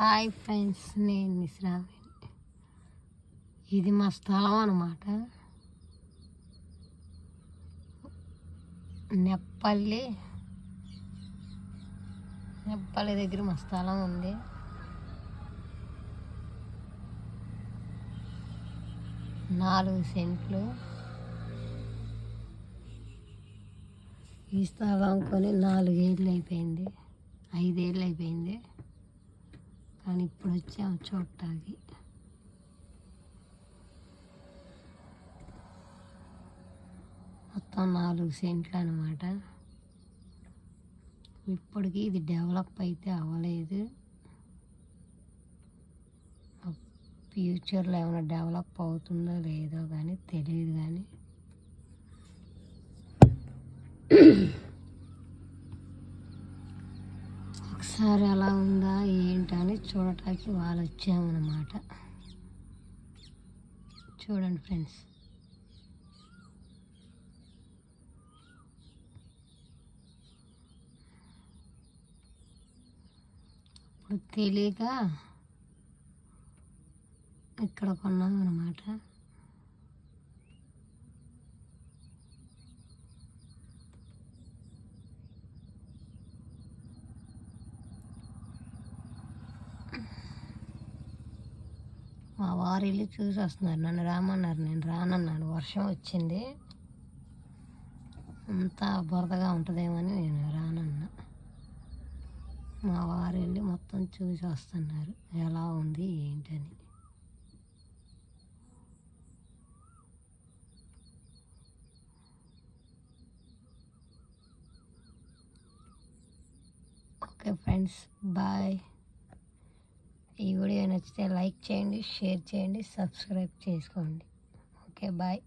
Hi friends, నేను మిశ్రావి. ఇది మా స్థలం అన్నమాట. నెప్పల్లి దగ్గర మా స్థలం ఉంది. నాలుగు సెంట్లు. ఈ స్థలం కొని 4 ఏళ్ళు అయిపోయింది, 5 ఏళ్ళు అయిపోయింది. కానీ ఇప్పుడు వచ్చాము చూడటానికి. మొత్తం 4 సెంట్లు అనమాట. ఇప్పటికీ ఇది డెవలప్ అయితే అవ్వలేదు. ఫ్యూచర్లో ఏమైనా డెవలప్ అవుతుందో లేదో కానీ తెలియదు. కానీ ఒకసారి ఎలా ఉందా ఏంటని చూడటానికి వాళ్ళు వచ్చామన్నమాట. చూడండి ఫ్రెండ్స్, ఇప్పుడు తెలియక ఇక్కడ కొన్నాం అన్నమాట. మా వారు వెళ్ళి చూసి వస్తున్నారు. నన్ను రామన్నారు, నేను రానన్నాను. వర్షం వచ్చింది, అంతా బురదగా ఉంటుందేమని నేను రానన్నా. మా వారు వెళ్ళి మొత్తం చూసి వస్తున్నారు ఎలా ఉంది ఏంటని. Okay friends, bye. ఈ వీడియో నచ్చితే లైక్ చేయండి, షేర్ చేయండి, సబ్స్క్రైబ్ చేసుకోండి. Okay, bye.